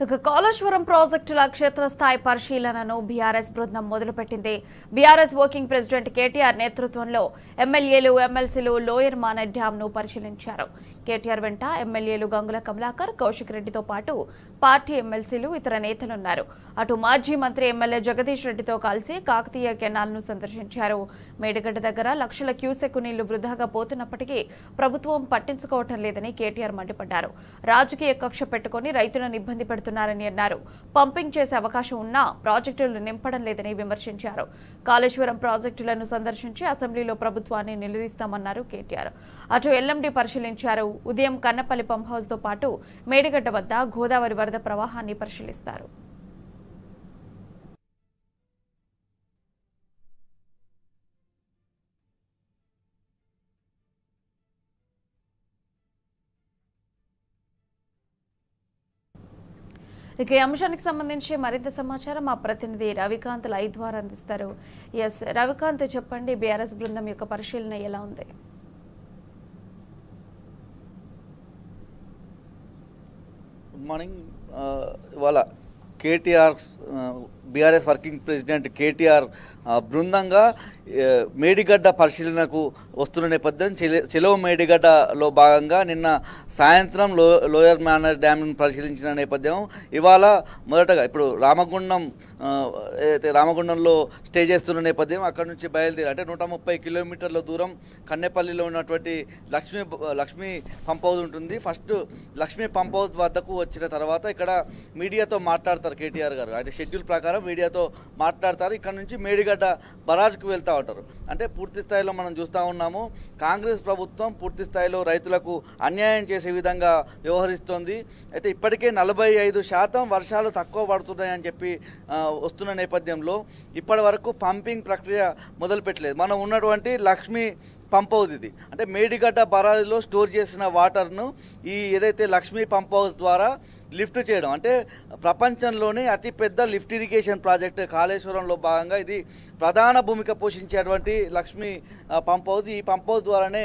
ఇక కాళేశ్వరం ప్రాజెక్టుల క్షేత్రస్థాయి పరిశీలనను బీఆర్ఎస్ బృందం మొదలుపెట్టింది. బీఆర్ఎస్ వర్కింగ్ ప్రెసిడెంట్ కేటీఆర్ నేతృత్వంలో ఎమ్మెల్యేలు, ఎమ్మెల్సీలు లోయర్ మానెట్ డ్యాంను పరిశీలించారు. కేటీఆర్ వెంట ఎమ్మెల్యేలు గంగుల కమలాకర్, కౌశిక్ రెడ్డితో పాటు పార్టీ ఎమ్మెల్సీలు, ఇతర నేతలున్నారు. అటు మాజీ మంత్రి ఎమ్మెల్యే జగదీష్ రెడ్డితో కలిసి కాకతీయ కెనాల్ను సందర్శించారు. మేడిగడ్డ దగ్గర లక్షల క్యూసెక్ నీళ్లు వృధాగా పోతున్నప్పటికీ ప్రభుత్వం పట్టించుకోవటం లేదని కేటీఆర్ మండిపడ్డారు. రాజకీయ కక్ష పెట్టుకుని రైతులను ఇబ్బంది పెడుతున్నారని అన్నారు. పంపింగ్ చేసే అవకాశం ఉన్నా ప్రాజెక్టులు నింపడం లేదని విమర్శించారు. కాళేశ్వరం ప్రాజెక్టులను సందర్శించి అసెంబ్లీలో ప్రభుత్వాన్ని నిలదీస్తామన్నారు కేటీఆర్. అటు ఎల్ఎండి పరిశీలించారు. ఉదయం కన్నపల్లి పంప్ హౌస్ తో పాటు మేడిగడ్డ వద్ద గోదావరి వరద ప్రవాహాన్ని పరిశీలిస్తారు. ఇక ఈ అంశానికి సంబంధించి మరింత సమాచారం మా ప్రతినిధి రవికాంత్ లైవ్ ద్వారా అందిస్తారు. ఎస్ రవికాంత్, చెప్పండి, బీఆర్ఎస్ బృందం యొక్క పరిశీలన ఎలా ఉంది? Good morning. ఇవాళ కేటీఆర్ బీఆర్ఎస్ వర్కింగ్ ప్రెసిడెంట్ కేటీఆర్ బృందంగా మేడిగడ్డ పరిశీలనకు వస్తున్న నేపథ్యం చెలో మేడిగడ్డలో భాగంగా నిన్న సాయంత్రం లోయర్ మానర్ డ్యామ్ను పరిశీలించిన నేపథ్యం ఇవాళ మొదటగా ఇప్పుడు రామగుండంలో స్టే చేస్తున్న నేపథ్యం అక్కడ నుంచి బయలుదేరి అంటే 130 కిలోమీటర్ల దూరం కన్నెపల్లిలో ఉన్నటువంటి లక్ష్మీ పంప్ హౌస్ ఉంటుంది. ఫస్ట్ లక్ష్మీ పంప్ హౌస్ వద్దకు వచ్చిన తర్వాత ఇక్కడ మీడియాతో మాట్లాడతారు కేటీఆర్ గారు. అంటే షెడ్యూల్ ప్రకారం మీడియాతో మాట్లాడతారు. ఇక్కడ నుంచి మేడిగడ్డ బరాజ్కు వెళ్తూ ఉంటారు. అంటే పూర్తి స్థాయిలో మనం చూస్తూ ఉన్నాము, కాంగ్రెస్ ప్రభుత్వం పూర్తి స్థాయిలో రైతులకు అన్యాయం చేసే విధంగా వ్యవహరిస్తోంది. అయితే ఇప్పటికే 45% వర్షాలు తక్కువ పడుతున్నాయని చెప్పి వస్తున్న నేపథ్యంలో ఇప్పటి వరకు పంపింగ్ ప్రక్రియ మొదలుపెట్టలేదు. మనం ఉన్నటువంటి లక్ష్మీ పంప్ హౌస్ ఇది అంటే మేడిగడ్డ బరాజ్లో స్టోర్ చేసిన వాటర్ను ఈ ఏదైతే లక్ష్మీ పంప్ హౌస్ ద్వారా లిఫ్ట్ చేయడం అంటే ప్రపంచంలోనే అతిపెద్ద లిఫ్ట్ ఇరిగేషన్ ప్రాజెక్ట్ కాళేశ్వరంలో భాగంగా ఇది ప్రధాన భూమిక పోషించేటువంటి లక్ష్మీ పంప్ హౌస్. ఈ పంప్ హౌస్ ద్వారానే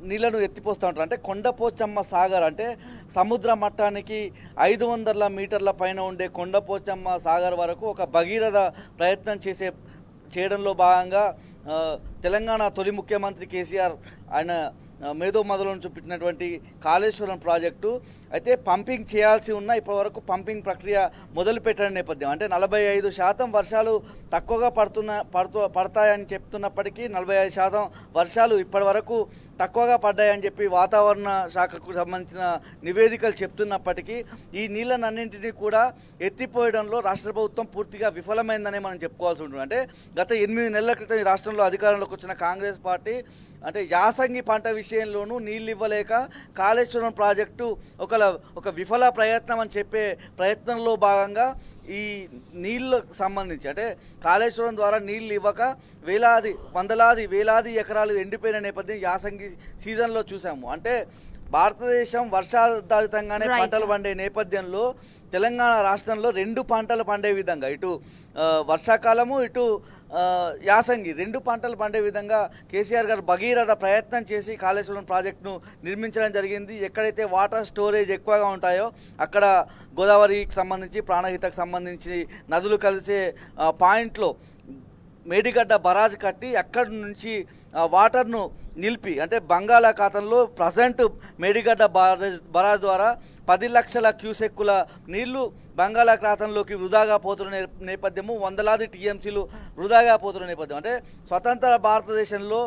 నీళ్లను ఎత్తిపోస్తూ ఉంటారు. అంటే కొండపోచమ్మ సాగర్ అంటే సముద్ర మట్టానికి 500 మీటర్ల పైన ఉండే కొండపోచమ్మ సాగర్ వరకు ఒక భగీరథ ప్రయత్నం చేయడంలో భాగంగా తెలంగాణ తొలి ముఖ్యమంత్రి కేసీఆర్ ఆయన మేధో మొదలను చూపించినటువంటి కాళేశ్వరం ప్రాజెక్టు అయితే పంపింగ్ చేయాల్సి ఉన్న ఇప్పటివరకు పంపింగ్ ప్రక్రియ మొదలు పెట్టిన నేపథ్యం అంటే 45% వర్షాలు తక్కువగా పడతాయని చెప్తున్నప్పటికీ 45% వర్షాలు ఇప్పటి వరకు తక్కువగా పడ్డాయని చెప్పి వాతావరణ శాఖకు సంబంధించిన నివేదికలు చెప్తున్నప్పటికీ ఈ నీళ్ళనన్నింటినీ కూడా ఎత్తిపోయడంలో రాష్ట్ర ప్రభుత్వం పూర్తిగా విఫలమైందని మనం చెప్పుకోవాల్సి ఉంటుంది. అంటే గత 8 నెలల క్రితం ఈ రాష్ట్రంలో అధికారంలోకి వచ్చిన కాంగ్రెస్ పార్టీ అంటే యాసంగి పంట విషయంలోనూ నీళ్ళు ఇవ్వలేక కాళేశ్వరం ప్రాజెక్టు ఒక విఫల ప్రయత్నం అని చెప్పే ప్రయత్నంలో భాగంగా ఈ నీళ్ళకు సంబంధించి అంటే కాళేశ్వరం ద్వారా నీళ్ళు ఇవ్వక వేలాది ఎకరాలు ఎండిపోయిన నేపథ్యం యాసంగి సీజన్లో చూసాము. అంటే భారతదేశం వర్షాధారితంగానే పంటలు పండే నేపథ్యంలో తెలంగాణ రాష్ట్రంలో 2 పంటలు పండే విధంగా ఇటు వర్షాకాలము ఇటు యాసంగి 2 పంటలు పండే విధంగా కేసీఆర్ గారు భగీరథ ప్రయత్నం చేసి కాళేశ్వరం ప్రాజెక్టును నిర్మించడం జరిగింది. ఎక్కడైతే వాటర్ స్టోరేజ్ ఎక్కువగా ఉంటాయో అక్కడ గోదావరికి సంబంధించి ప్రాణహితకు సంబంధించి నదులు కలిసే పాయింట్లో మేడిగడ్డ బరాజ్ కట్టి అక్కడి నుంచి వాటర్ను నిలిపి అంటే బంగాళాఖాతంలో ప్రజెంట్ మేడిగడ్డ బరాజ్ ద్వారా 10 లక్షల క్యూసెక్కుల నీళ్లు బంగాళాఖాతంలోకి వృధాగా పోతున్న నేపథ్యము, వందలాది టీఎంసీలు వృధాగా పోతున్న నేపథ్యం. అంటే స్వతంత్ర భారతదేశంలో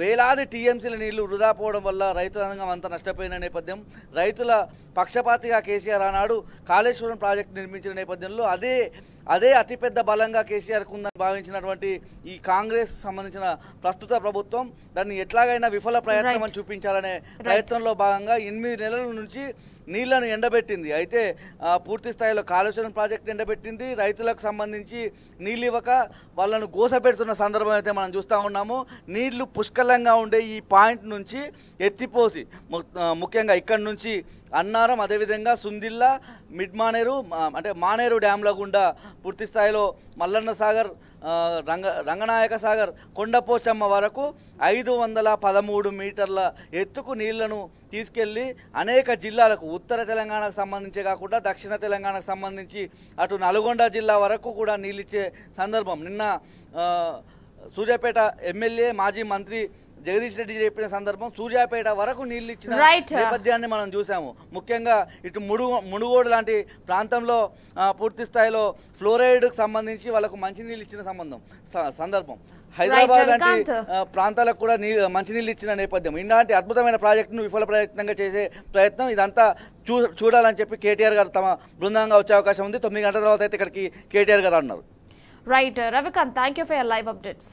వేలాది టీఎంసీల నీళ్లు వృధా పోవడం వల్ల రైతాంగం అంతా నష్టపోయిన నేపథ్యం. రైతుల పక్షపాతిగా కేసీఆర్ ఆనాడు కాళేశ్వరం ప్రాజెక్టు నిర్మించిన నేపథ్యంలో అదే అతిపెద్ద బలంగా కేసీఆర్కు ఉందని భావించినటువంటి ఈ కాంగ్రెస్ సంబంధించిన ప్రస్తుత ప్రభుత్వం దాన్ని ఎట్లాగైనా విఫల ప్రయత్నం అని చూపించాలనే ప్రయత్నంలో భాగంగా 8 నెలల నుంచి నీళ్లను ఎండబెట్టింది. అయితే పూర్తి స్థాయిలో కాళేశ్వరం ప్రాజెక్టు ఎండబెట్టింది. రైతులకు సంబంధించి నీళ్ళు ఇవ్వక వాళ్ళను గోసపెడుతున్న సందర్భం అయితే మనం చూస్తూ ఉన్నాము. నీళ్లు పుష్కలంగా ఉండే ఈ పాయింట్ నుంచి ఎత్తిపోసి ముఖ్యంగా ఇక్కడ నుంచి అన్నారం, అదేవిధంగా సుందిల్లా, మిడ్ మానేరు అంటే మానేరు డ్యాంల గుండా పూర్తి స్థాయిలో మల్లన్న సాగర్, రంగనాయక సాగర్, కొండపోచమ్మ వరకు 513 మీటర్ల ఎత్తుకు నీళ్లను తీసుకెళ్లి అనేక జిల్లాలకు, ఉత్తర తెలంగాణకు సంబంధించే కాకుండా దక్షిణ తెలంగాణకు సంబంధించి అటు నల్గొండ జిల్లా వరకు కూడా నీళ్ళిచ్చే సందర్భం. నిన్న సూర్యాపేట ఎమ్మెల్యే మాజీ మంత్రి జగదీష్ రెడ్డి చెప్పిన సందర్భం సూర్యాపేట వరకు నీళ్ళు ఇచ్చిన నేపథ్యాన్ని మనం చూసాము. ముఖ్యంగా ఇటు మునుగోడు లాంటి ప్రాంతంలో పూర్తి స్థాయిలో ఫ్లోరైడ్కి సంబంధించి వాళ్ళకు మంచినీళ్ళు ఇచ్చిన సందర్భం. హైదరాబాద్ లాంటి ప్రాంతాలకు కూడా మంచినీళ్ళు ఇచ్చిన నేపథ్యం. ఇలాంటి అద్భుతమైన ప్రాజెక్టును విఫల ప్రయత్నంగా చేసే ప్రయత్నం ఇదంతా చూడాలని చెప్పి కేటీఆర్ గారు తమ బృందంగా వచ్చే అవకాశం ఉంది. 9 గంటల తర్వాత అయితే ఇక్కడికి కేటీఆర్ గారు అన్నారు. Right Ravikanth, thank you for your live updates.